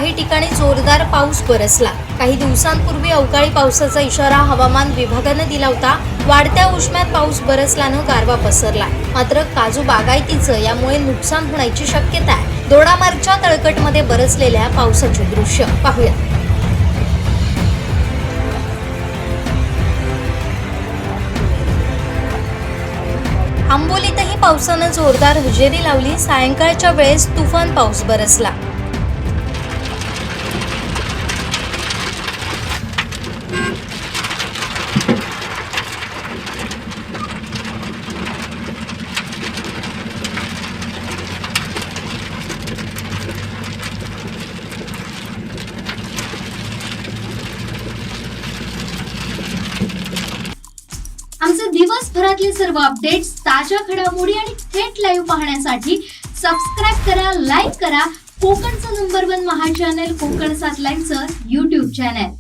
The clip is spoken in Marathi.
काही ठिकाणी जोरदार पाऊस बरसला। काही दिवसांपूर्वी अवकाळी पावसाचा इशारा हवामान विभागाने दिला होता। वाढत्या उष्म्यात पाऊस बरसल्यानं गारवा पसरला। मात्र काजू बागायतीचं यामुळे नुकसान होण्याची शक्यता आहे। दोडामार्गच्या तळकटमध्ये बरसलेल्या पावसाचे दृश्य पाहूया। आंबोलीतही पावसानं जोरदार हजेरी लावली। सायंकाळच्या वेळेस तुफान पाऊस बरसला। आमचे दिवसभरातले सर्व अपडेट्स, ताज्या घडामोडी आणि थेट लाईव्ह पाहण्यासाठी सबस्क्राईब करा, लाईक करा कोकणचं नंबर 1 महा चॅनल कोकण 7 लाईव्हचं YouTube चॅनल।